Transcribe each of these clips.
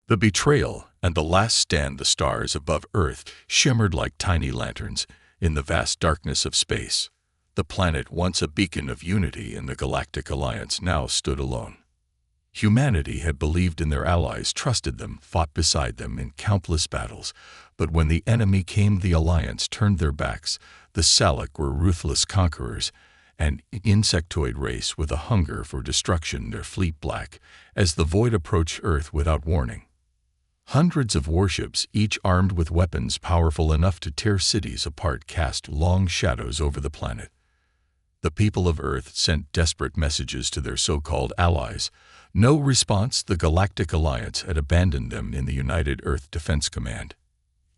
The betrayal and the last stand. The stars above Earth shimmered like tiny lanterns in the vast darkness of space. The planet, once a beacon of unity in the Galactic Alliance, now stood alone. Humanity had believed in their allies, trusted them, fought beside them in countless battles. But when the enemy came, the Alliance turned their backs. The Salic were ruthless conquerors, an insectoid race with a hunger for destruction, their fleet black as the void approached Earth without warning. Hundreds of warships, each armed with weapons powerful enough to tear cities apart, cast long shadows over the planet. The people of Earth sent desperate messages to their so-called allies. No response. The Galactic Alliance had abandoned them in the United Earth Defense Command.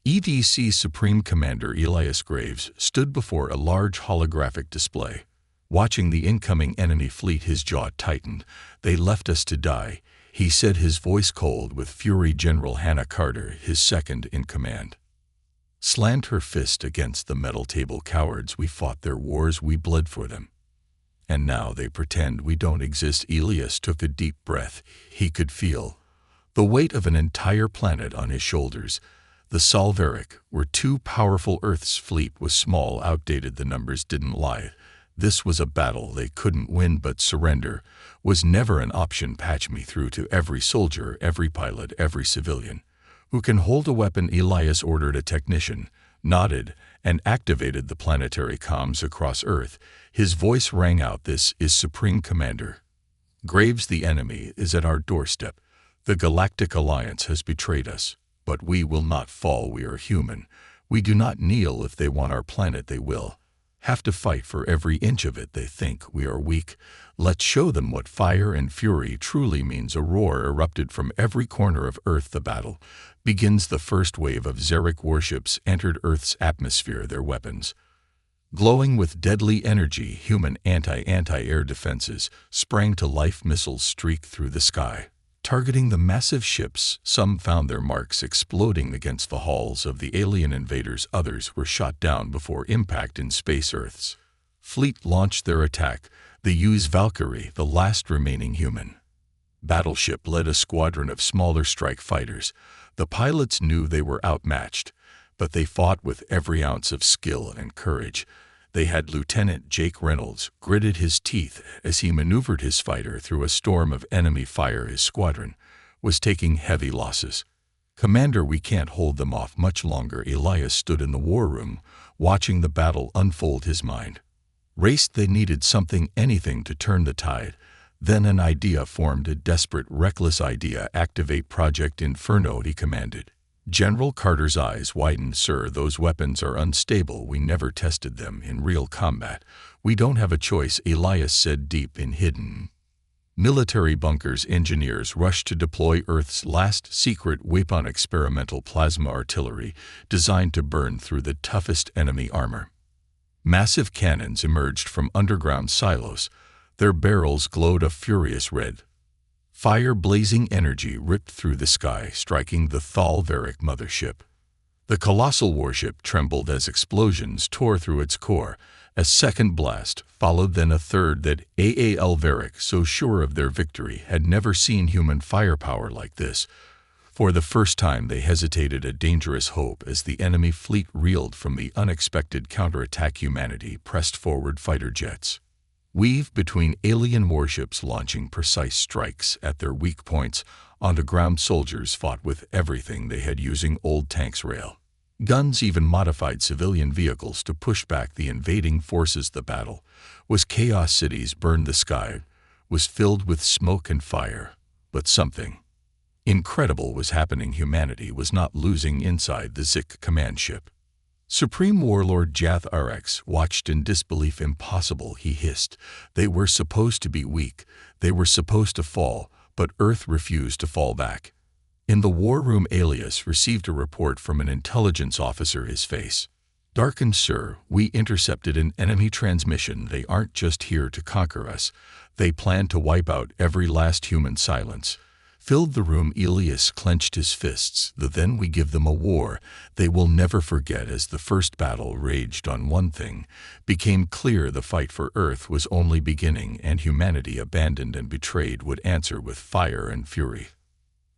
EDC Supreme Commander Elias Graves stood before a large holographic display. Watching the incoming enemy fleet, his jaw tightened. "They left us to die," he said, his voice cold with fury. General Hannah Carter, his second in command, slammed her fist against the metal table. "Cowards, we fought their wars, we bled for them. And now they pretend we don't exist." Elias took a deep breath. He could feel the weight of an entire planet on his shoulders. The Solveric were too powerful. Earth's fleet was small, outdated. The numbers didn't lie. This was a battle they couldn't win, but surrender was never an option. "Patch me through to every soldier, every pilot, every civilian who can hold a weapon." Elias ordered. A technician nodded and activated the planetary comms across Earth. His voice rang out, "This is Supreme Commander Graves. The enemy is at our doorstep. The Galactic Alliance has betrayed us, but we will not fall. We are human. We do not kneel. If they want our planet, they will have to fight for every inch of it. They think we are weak. Let's show them what fire and fury truly means." A roar erupted from every corner of Earth. "The battle begins." The first wave of Xeric warships entered Earth's atmosphere, their weapons glowing with deadly energy. Human anti-air defenses sprang to life. Missiles streaked through the sky, targeting the massive ships. Some found their marks, exploding against the hulls of the alien invaders. Others were shot down before impact in space. Earth's fleet launched their attack. The U's Valkyrie, the last remaining human battleship, led a squadron of smaller strike fighters. The pilots knew they were outmatched, but they fought with every ounce of skill and courage. They had Lieutenant Jake Reynolds gritted his teeth as he maneuvered his fighter through a storm of enemy fire. His squadron was taking heavy losses. "Commander, we can't hold them off much longer." Elias stood in the war room, watching the battle unfold. His mind raced. They needed something, anything, to turn the tide. Then an idea formed, a desperate, reckless idea. "Activate Project Inferno," he commanded. General Carter's eyes widened. "Sir, those weapons are unstable. We never tested them in real combat. We don't have a choice," Elias said. Deep in hidden military bunkers, engineers rushed to deploy Earth's last secret weapon, experimental plasma artillery designed to burn through the toughest enemy armor. Massive cannons emerged from underground silos. Their barrels glowed a furious red. Fire-blazing energy ripped through the sky, striking the Thalveric mothership. The colossal warship trembled as explosions tore through its core. A second blast followed, then a third. That Alveric, so sure of their victory, had never seen human firepower like this. For the first time they hesitated, a dangerous hope, as the enemy fleet reeled from the unexpected counterattack. Humanity pressed forward, fighter jets weaved between alien warships, launching precise strikes at their weak points. Onto ground, soldiers fought with everything they had, using old tanks, rail guns, even modified civilian vehicles to push back the invading forces. The battle was chaos. Cities burned. The sky was filled with smoke and fire. But something incredible was happening. Humanity was not losing. Inside the Zik command ship, Supreme Warlord Jath Rx watched in disbelief. "Impossible," he hissed. "They were supposed to be weak. They were supposed to fall, but Earth refused to fall back." In the war room, Elias received a report from an intelligence officer, his face darkened. "Sir, we intercepted an enemy transmission. They aren't just here to conquer us. They plan to wipe out every last human." Silence filled the room. Elias clenched his fists. "Then we give them a war they will never forget." As the first battle raged on, one thing became clear: the fight for Earth was only beginning, and humanity, abandoned and betrayed, would answer with fire and fury.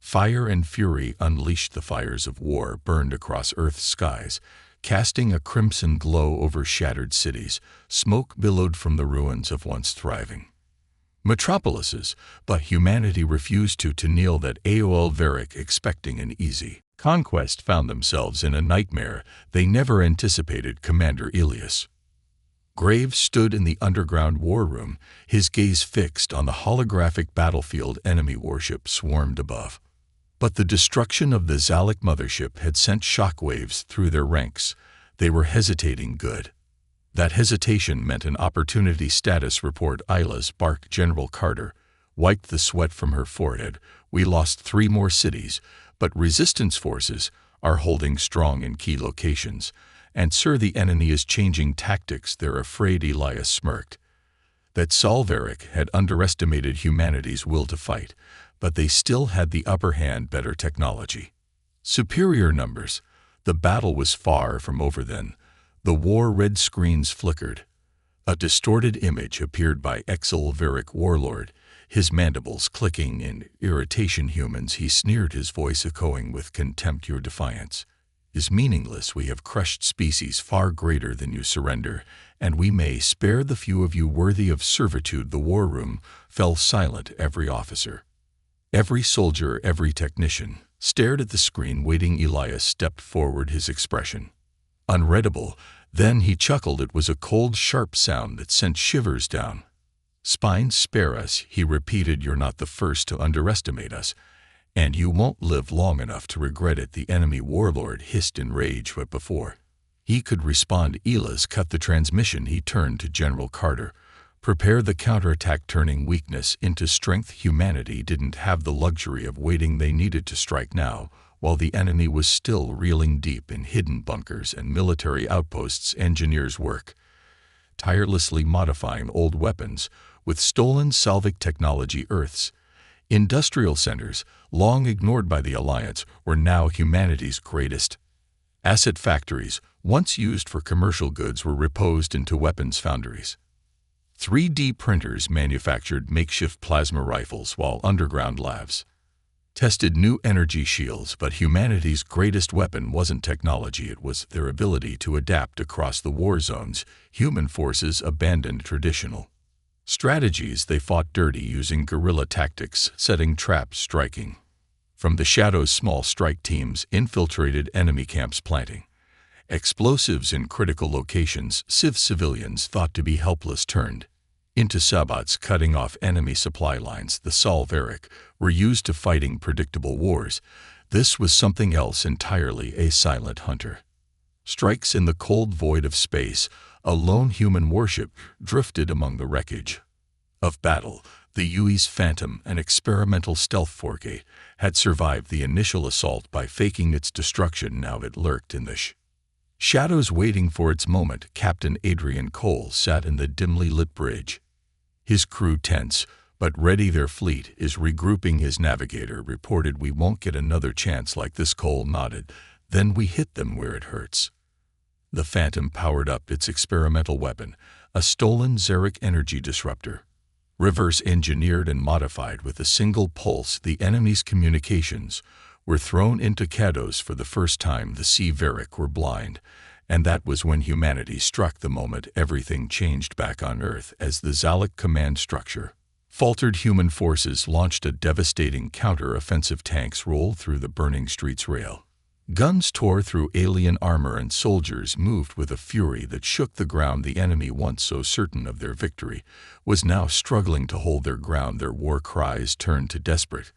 Fire and fury unleashed. The fires of war burned across Earth's skies, casting a crimson glow over shattered cities. Smoke billowed from the ruins of once thriving metropolises, but humanity refused to kneel that AOL Varric, expecting an easy conquest, found themselves in a nightmare they never anticipated. Commander Elias Graves stood in the underground war room, his gaze fixed on the holographic battlefield. Enemy warship swarmed above, but the destruction of the Zalak mothership had sent shockwaves through their ranks. They were hesitating. Good. That hesitation meant an opportunity. Status report. Isla's bark. General Carter wiped the sweat from her forehead. We lost 3 more cities, but resistance forces are holding strong in key locations. And sir, the enemy is changing tactics. They're afraid. Elias smirked. That Salvaric had underestimated humanity's will to fight, but they still had the upper hand. Better technology, superior numbers. The battle was far from over then. The war red screens flickered. A distorted image appeared by Exil Varric warlord, his mandibles clicking in irritation. Humans, he sneered, his voice echoing with contempt. Your defiance is meaningless. We have crushed species far greater than you. Surrender, and we may spare the few of you worthy of servitude. The war room fell silent. Every officer, every soldier, every technician stared at the screen, waiting. Elias stepped forward, his expression unreadable. Then he chuckled. It was a cold, sharp sound that sent shivers down spines. Spare us, he repeated. You're not the first to underestimate us, and you won't live long enough to regret it. The enemy warlord hissed in rage, but before he could respond, Elias cut the transmission. He turned to General Carter. Prepare the counterattack. Turning weakness into strength. Humanity didn't have the luxury of waiting. They needed to strike now, while the enemy was still reeling deep in hidden bunkers and military outposts. Engineers work tirelessly modifying old weapons with stolen Salvic technology. Earth's industrial centers, long ignored by the Alliance, were now humanity's greatest asset. Factories, once used for commercial goods, were reposed into weapons foundries. 3D printers manufactured makeshift plasma rifles, while underground labs tested new energy shields. But humanity's greatest weapon wasn't technology, it was their ability to adapt across the war zones. Human forces abandoned traditional strategies. They fought dirty, using guerrilla tactics, setting traps, striking from the shadows. Small strike teams infiltrated enemy camps, planting explosives in critical locations. Civilians, thought to be helpless, turned into sabots, cutting off enemy supply lines. The Salvaric were used to fighting predictable wars. This was something else entirely. A silent hunter strikes in the cold void of space. A lone human warship drifted among the wreckage of battle. The UE's Phantom, an experimental stealth forgate, had survived the initial assault by faking its destruction. Now it lurked in the shadows, waiting for its moment. Captain Adrian Cole sat in the dimly lit bridge, his crew tense but ready. Their fleet is regrouping, his navigator reported. We won't get another chance like this. Cole nodded. Then we hit them where it hurts. The Phantom powered up its experimental weapon, a stolen Xeric energy disruptor, reverse engineered and modified with a single pulse. The enemy's communications were thrown into chaos for the first time. The Varric were blind, and that was when humanity struck. The moment everything changed back on Earth. As the Zalak command structure faltered, human forces launched a devastating counter-offensive. Tanks rolled through the burning streets, rail guns tore through alien armor, and soldiers moved with a fury that shook the ground. The enemy, once so certain of their victory, was now struggling to hold their ground. Their war cries turned to desperate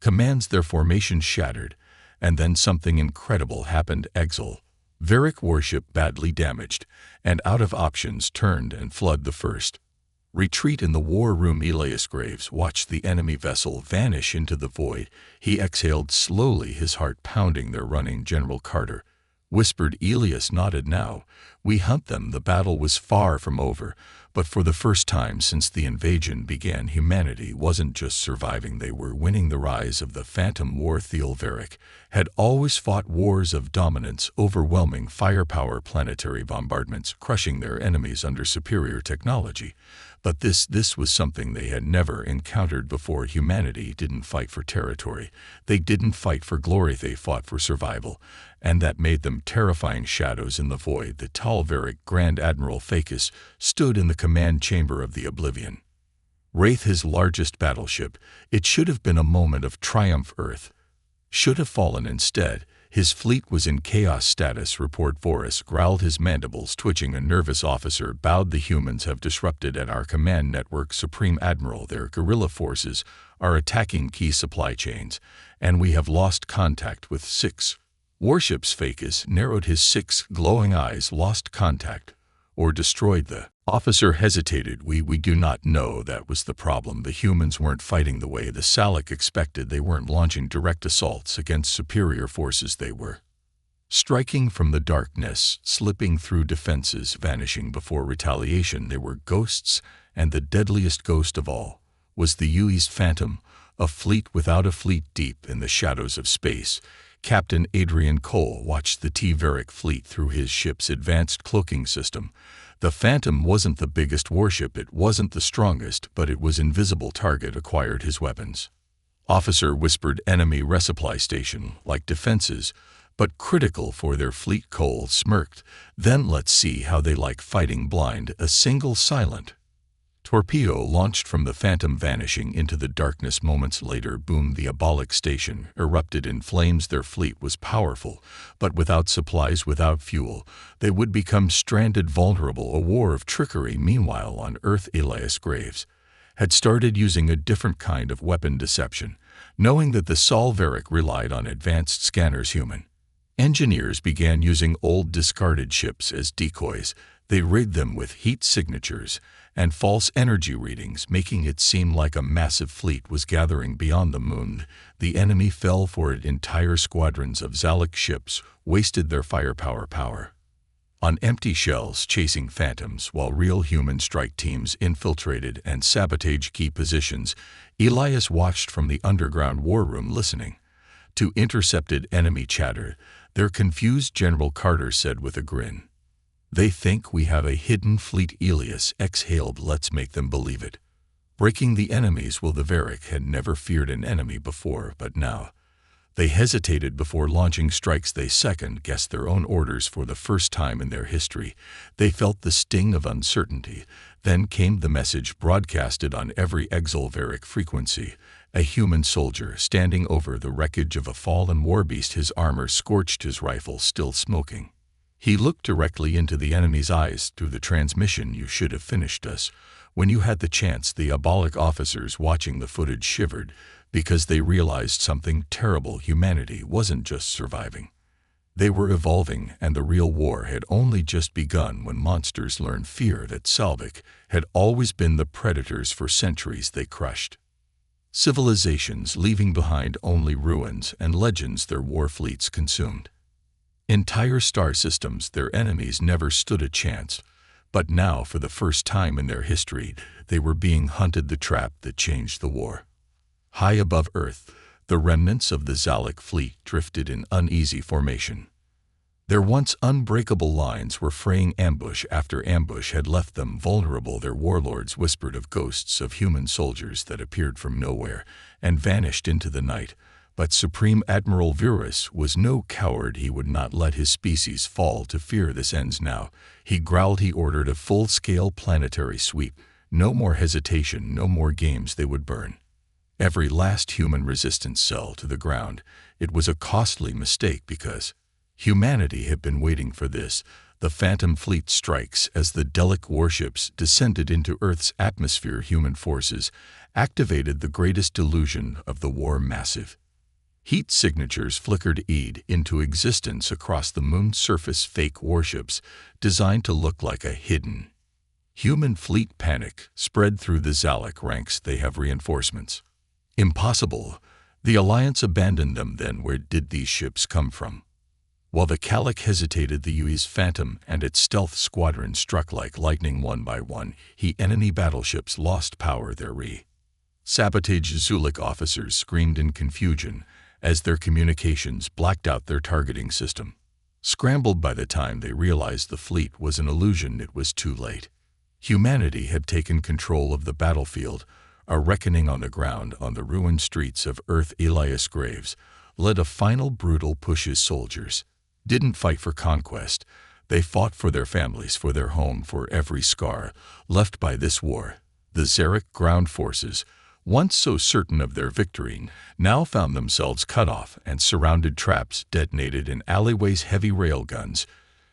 commands. Their formation shattered, and then something incredible happened. Exil Varric warship, badly damaged and out of options, turned and fled. The first retreat in the war room. Elias Graves watched the enemy vessel vanish into the void. He exhaled slowly, his heart pounding. They're running. General Carter whispered. Elias nodded. Now we hunt them. The battle was far from over, but for the first time since the invasion began, humanity wasn't just surviving, they were winning. The rise of the Phantom War. Varric had always fought wars of dominance, overwhelming firepower, planetary bombardments, crushing their enemies under superior technology. But this was something they had never encountered before. Humanity didn't fight for territory. They didn't fight for glory. They fought for survival. And that made them terrifying shadows in the void. The tall Varric Grand Admiral Facus stood in the command chamber of the Oblivion. Wraith, his largest battleship, it should have been a moment of triumph. Earth should have fallen instead. His fleet was in chaos status. Report. Vorus growled, his mandibles twitching. A nervous officer bowed. The humans have disrupted at our command network, Supreme Admiral. Their guerrilla forces are attacking key supply chains, and we have lost contact with 6 warships. Facus narrowed his 6 glowing eyes. Lost contact or destroyed? The officer hesitated. We do not know. That was the problem. The humans weren't fighting the way the Salic expected. They weren't launching direct assaults against superior forces. They were striking from the darkness, slipping through defenses, vanishing before retaliation. They were ghosts, and the deadliest ghost of all was the UE's Phantom, a fleet without a fleet. Deep in the shadows of space, Captain Adrian Cole watched the T-Varic fleet through his ship's advanced cloaking system. The Phantom wasn't the biggest warship, it wasn't the strongest, but it was invisible. Target acquired his weapons. Officer whispered, enemy resupply station, like defenses, but critical for their fleet. Cole smirked. Then let's see how they like fighting blind. A single silent torpedo launched from the Phantom, vanishing into the darkness. Moments later, boom, the Abolic station erupted in flames. Their fleet was powerful, but without supplies, without fuel, they would become stranded, vulnerable. A war of trickery. Meanwhile, on Earth, Elias Graves had started using a different kind of weapon, deception. Knowing that the Sol Varic relied on advanced scanners, human engineers began using old discarded ships as decoys. They rigged them with heat signatures and false energy readings, making it seem like a massive fleet was gathering beyond the moon. The enemy fell for it. Entire squadrons of Zalic ships wasted their firepower on empty shells chasing phantoms, while real human strike teams infiltrated and sabotaged key positions. Elias watched from the underground war room, listening to intercepted enemy chatter. Their confused General Carter said with a grin, "They think we have a hidden fleet." Elias exhaled, "Let's make them believe it." Breaking the enemy's will. The Varic had never feared an enemy before, but now they hesitated before launching strikes. They second-guessed their own orders for the first time in their history. They felt the sting of uncertainty. Then came the message, broadcasted on every Exil Varic frequency. A human soldier standing over the wreckage of a fallen warbeast, his armor scorched, his rifle still smoking. He looked directly into the enemy's eyes through the transmission. "You should have finished us when you had the chance." The Abolic officers watching the footage shivered because they realized something terrible. Humanity wasn't just surviving. They were evolving, and the real war had only just begun when monsters learned fear. That Salvic had always been the predators. For centuries they crushed civilizations, leaving behind only ruins and legends. Their war fleets consumed entire star systems. Their enemies never stood a chance. But now, for the first time in their history, they were being hunted. The trap that changed the war. High above Earth, the remnants of the Zalic fleet drifted in uneasy formation. Their once unbreakable lines were fraying. Ambush after ambush had left them vulnerable. Their warlords whispered of ghosts of human soldiers that appeared from nowhere and vanished into the night. But Supreme Admiral Vorus was no coward. He would not let his species fall to fear. "This ends now," he growled. He ordered a full-scale planetary sweep. No more hesitation, no more games. They would burn every last human resistance cell to the ground. It was a costly mistake because humanity had been waiting for this. The Phantom fleet strikes as the Delic warships descended into Earth's atmosphere. Human forces activated the greatest delusion of the war. Massive heat signatures flickered into existence across the moon's surface. Fake warships designed to look like a hidden human fleet. Panic spread through the Zalic ranks. "They have reinforcements." Impossible. The Alliance abandoned them. Then where did these ships come from? While the Calic hesitated, the UE's Phantom and its stealth squadron struck like lightning. One by one, enemy battleships lost power. Their sabotage. Zulik officers screamed in confusion as their communications blacked out. Their targeting system scrambled. By the time they realized the fleet was an illusion, it was too late. Humanity had taken control of the battlefield. A reckoning on the ground, on the ruined streets of Earth. Elias Graves led a final brutal push. His soldiers didn't fight for conquest. They fought for their families, for their home, for every scar left by this war. The Zarek ground forces, once so certain of their victory, now found themselves cut off and surrounded. Traps detonated in alleyways. Heavy railguns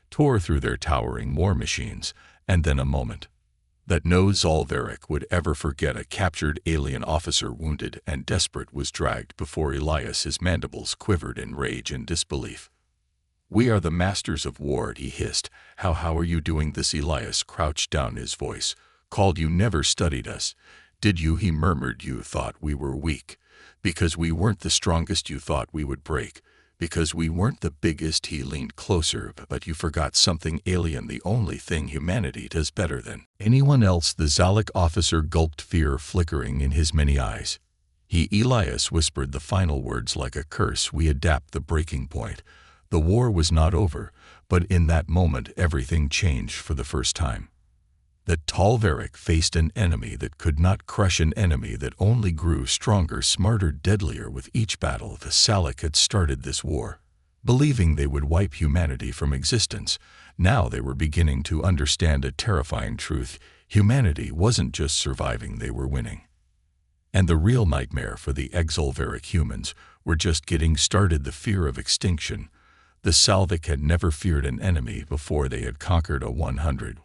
tore through their towering war machines. And then a moment that no Zalvarek would ever forget. A captured alien officer, wounded and desperate, was dragged before Elias. His mandibles quivered in rage and disbelief. "We are the masters of war," he hissed. How are you doing this?" Elias crouched down. His voice called. "You never studied us, did you?" he murmured. "You thought we were weak. Because we weren't the strongest, you thought we would break. Because we weren't the biggest." He leaned closer. "But you forgot something alien, the only thing humanity does better than anyone else." The Zalek officer gulped, fear flickering in his many eyes. Elias whispered the final words like a curse. "We adapt the breaking point." The war was not over, but in that moment everything changed for the first time. The Tal'Varek faced an enemy that could not crush, an enemy that only grew stronger, smarter, deadlier with each battle. The Salak had started this war, believing they would wipe humanity from existence. Now they were beginning to understand a terrifying truth. Humanity wasn't just surviving, they were winning. And the real nightmare for the Exalvaric humans were just getting started. The fear of extinction. The Salvik had never feared an enemy before. They had conquered a 100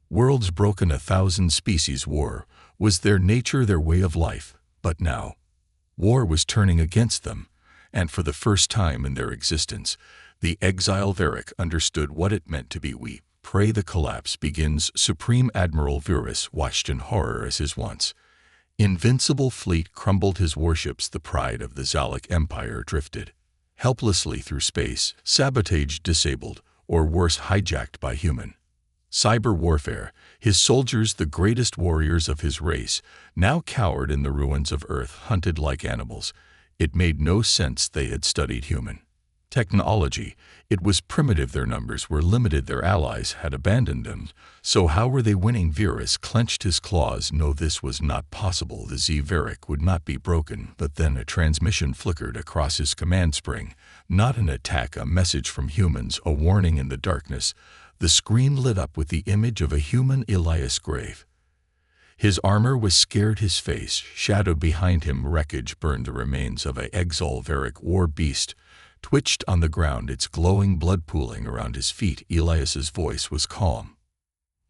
worlds, broken 1,000 species. War was their nature, their way of life. But now, war was turning against them, and for the first time in their existence, the Exalvaric understood what it meant to be we. Pray. The collapse begins. Supreme Admiral Virus watched in horror as his once invincible fleet crumbled. His warships, the pride of the Zalek Empire, drifted helplessly through space, sabotaged, disabled, or worse, hijacked by human cyber warfare. His soldiers, the greatest warriors of his race, now cowered in the ruins of Earth, hunted like animals. It made no sense. They had studied human technology. It was primitive. Their numbers were limited. Their allies had abandoned them. So how were they winning? Virus clenched his claws. No, this was not possible. The Zvarik would not be broken. But then a transmission flickered across his command spring. Not an attack, a message from humans, a warning. In the darkness, the screen lit up with the image of a human, Elias Grave. His armor was scared, his face shadowed behind him. Wreckage burned. The remains of a Exalvaric war beast twitched on the ground, its glowing blood pooling around his feet. Elias's voice was calm.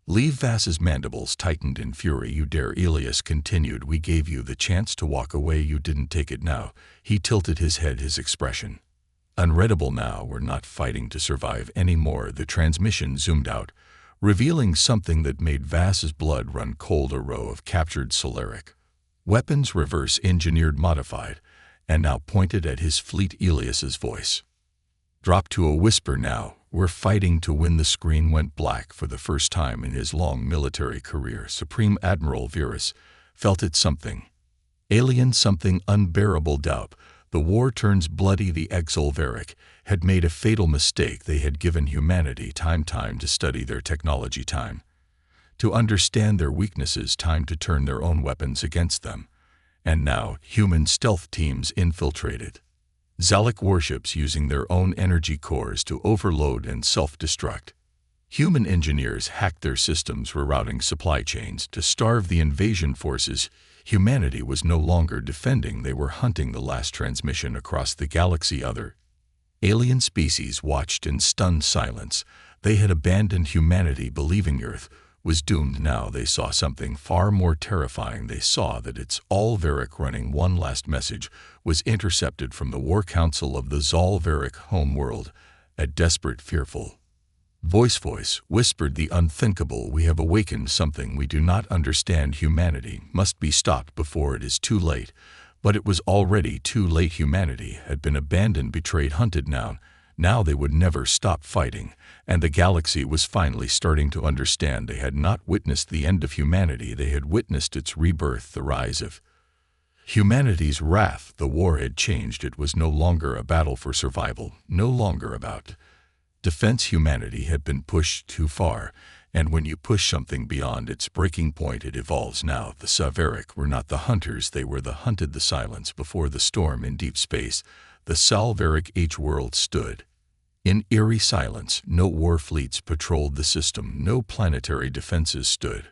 Leave. Vass's mandibles tightened in fury. "You dare?" Elias continued. "We gave you the chance to walk away. You didn't take it. Now." He tilted his head, his expression unreadable. "Now we're not fighting to survive anymore." The transmission zoomed out, revealing something that made Vass's blood run cold. A row of captured Solaric weapons, reverse engineered, modified, and now pointed at his fleet. Elias's voice dropped to a whisper. "Now we're fighting to win." The screen went black for the first time in his long military career. Supreme Admiral Virus felt it, something alien, something unbearable. Doubt. The war turns bloody. The Exalvaric had made a fatal mistake. They had given humanity time to study their technology, time to understand their weaknesses, time to turn their own weapons against them. And now, human stealth teams infiltrated Zalek warships, using their own energy cores to overload and self-destruct. Human engineers hacked their systems, rerouting supply chains to starve the invasion forces. Humanity was no longer defending, they were hunting. The last transmission across the galaxy. Other alien species watched in stunned silence. They had abandoned humanity, believing Earth was doomed. Now they saw something far more terrifying. They saw that its Alvaric running one last message was intercepted from the War Council of the Zalvaric homeworld. A desperate, fearful voice whispered the unthinkable. "We have awakened something we do not understand. Humanity must be stopped before it is too late." But it was already too late. Humanity had been abandoned, betrayed, hunted. Now they would never stop fighting, and the galaxy was finally starting to understand. They had not witnessed the end of humanity, they had witnessed its rebirth, the rise of humanity's wrath. The war had changed. It was no longer a battle for survival, no longer about Defense humanity had been pushed too far, and when you push something beyond its breaking point, it evolves. Now, the Saveric were not the hunters, they were the hunted. The silence before the storm in deep space. The Salveric H-world stood. In eerie silence, no war fleets patrolled the system, no planetary defenses stood.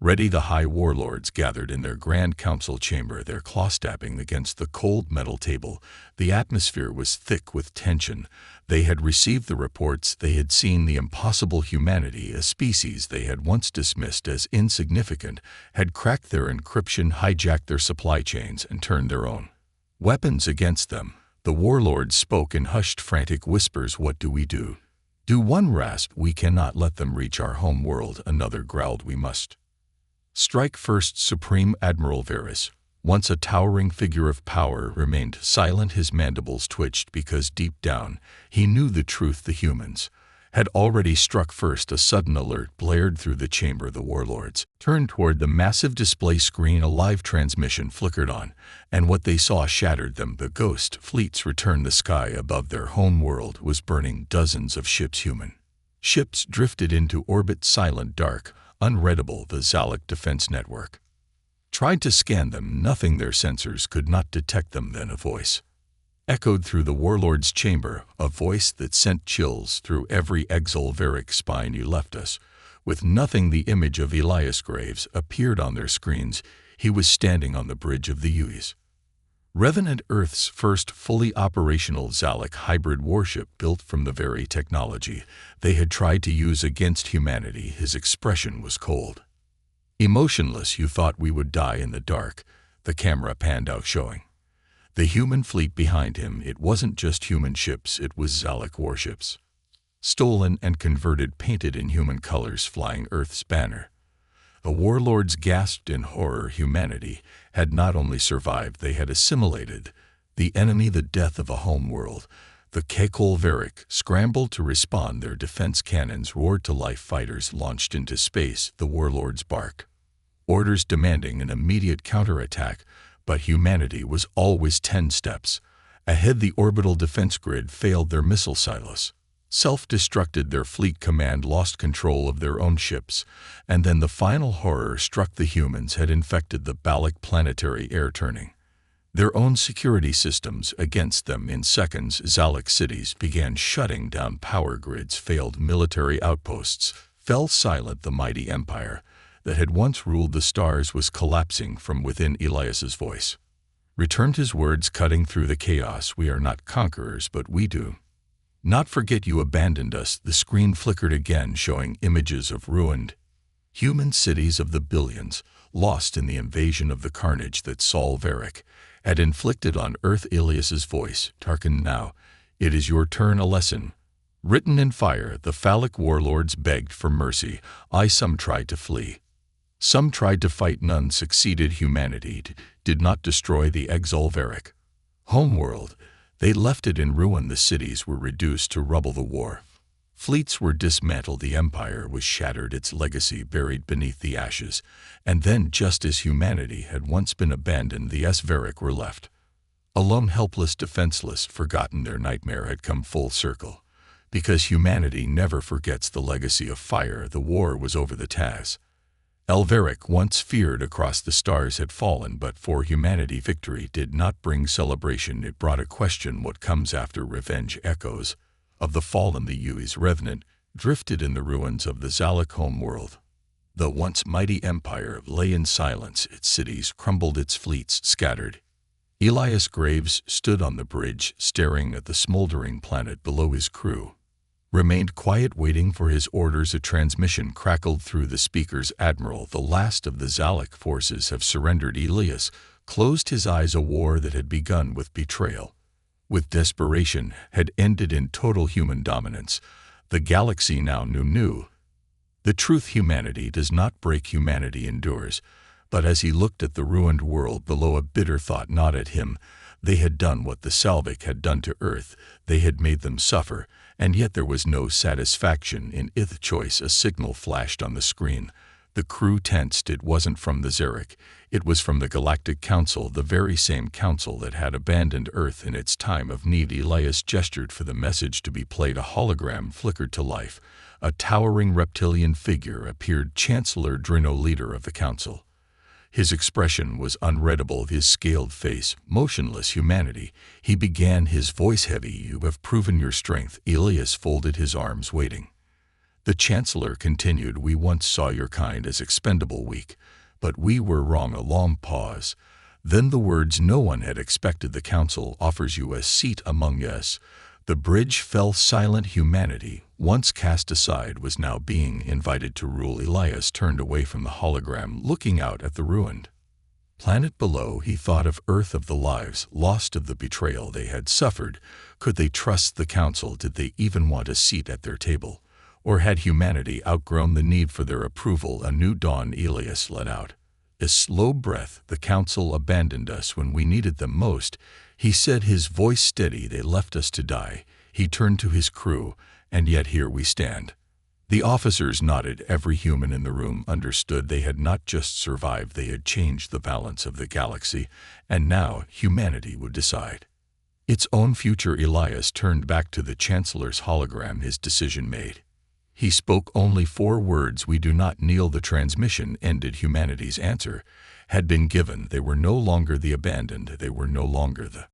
Ready, the high warlords gathered in their grand council chamber, their claw stabbing against the cold metal table. The atmosphere was thick with tension. They had received the reports, they had seen the impossible. Humanity, a species they had once dismissed as insignificant, had cracked their encryption, hijacked their supply chains, and turned their own weapons against them. The warlords spoke in hushed, frantic whispers. What do we do? Do one rasped. We cannot let them reach our home world. Another growled, we must strike first. Supreme Admiral Varys, once a towering figure of power, remained silent. His mandibles twitched because deep down he knew the truth. The humans had already struck first. A sudden alert blared through the chamber. The warlords turned toward the massive display screen. A live transmission flickered on, and what they saw shattered them. The ghost fleets returned. The sky above their home world was burning. Dozens of ships, human ships, drifted into orbit, silent, dark, unreadable. The Galactic defense network tried to scan them. Nothing, their sensors could not detect them. Then a voice echoed through the warlord's chamber, a voice that sent chills through every Exalveric spine. You left us with nothing. The image of Elias Graves appeared on their screens. He was standing on the bridge of the UES Revenant, Earth's first fully operational Galactic hybrid warship, built from the very technology they had tried to use against humanity. His expression was cold, emotionless. You thought we would die in the dark. The camera panned out, showing the human fleet behind him. It wasn't just human ships, it was Galactic warships, stolen and converted, painted in human colors, flying Earth's banner. The warlords gasped in horror. Humanity had not only survived, they had assimilated the enemy. The death of a homeworld. The Kekolveric scrambled to respond. Their defense cannons roared to life. Fighters launched into space. The warlords barked orders demanding an immediate counterattack, but humanity was always 10 steps ahead. The orbital defense grid failed. Their missile silos self-destructed. Their fleet command lost control of their own ships. And then the final horror struck. The humans had infected the Galactic planetary air, turning their own security systems against them. In seconds, Galactic cities began shutting down. Power grids failed. Military outposts fell silent. The mighty empire that had once ruled the stars was collapsing from within. Elias's voice returned, his words cutting through the chaos. We are not conquerors, but we do not forget. You abandoned us. The screen flickered again, showing images of ruined human cities, of the billions lost in the invasion, of the carnage that Salveric had inflicted on Earth. Elias's voice, Tarkin, now it is your turn. A lesson written in fire. The phallic warlords begged for mercy. Some tried to flee, some tried to fight. None succeeded. Humanity did not destroy the Exalveric homeworld. They left it in ruin. The cities were reduced to rubble. The war fleets were dismantled. The empire was shattered, its legacy buried beneath the ashes. And then, just as humanity had once been abandoned, the Sveric were left alone, helpless, defenseless, forgotten. Their nightmare had come full circle, because humanity never forgets the legacy of fire. The war was over. The Taz Elveric, once feared across the stars, had fallen, but for humanity victory did not bring celebration. It brought a question: what comes after? Revenge. Echoes of the fallen, the UES Revenant, drifted in the ruins of the Galactic homeworld. The once mighty empire lay in silence. Its cities crumbled, its fleets scattered. Elias Graves stood on the bridge, staring at the smoldering planet below. His crew remained quiet, waiting for his orders. A transmission crackled through the speakers. Admiral, the last of the Galactic forces have surrendered. Elias closed his eyes. A war that had begun with betrayal, with desperation, had ended in total human dominance. The galaxy now knew the truth: humanity does not break, humanity endures. But as he looked at the ruined world below, a bitter thought gnawed at him. They had done what the Salvic had done to Earth. They had made them suffer, and yet there was no satisfaction in its choice. A signal flashed on the screen. The crew tensed. It wasn't from the Xeric. It was from the Galactic Council, the very same council that had abandoned Earth in its time of need. Elias gestured for the message to be played. A hologram flickered to life. A towering reptilian figure appeared, Chancellor Drino, leader of the council. His expression was unreadable, his scaled face, motionless. Humanity, he began, his voice heavy. You have proven your strength. Elias folded his arms, waiting. The Chancellor continued, we once saw your kind as expendable, weak, but we were wrong. A long pause. Then the words no one had expected. The council offers you a seat among us. The bridge fell silent. Humanity, once cast aside, was now being invited to rule. Elias turned away from the hologram, looking out at the ruined planet below. He thought of Earth, of the lives lost, of the betrayal they had suffered. Could they trust the council? Did they even want a seat at their table? Or had humanity outgrown the need for their approval? A new dawn. Elias let out a slow breath. The council abandoned us when we needed them most, he said, his voice steady. They left us to die. He turned to his crew, and yet here we stand. The officers nodded. Every human in the room understood. They had not just survived, they had changed the balance of the galaxy, and now humanity would decide its own future. Elias turned back to the Chancellor's hologram, his decision made. He spoke only 4 words, we do not kneel. The transmission ended. Humanity's answer had been given. They were no longer the abandoned. They were no longer the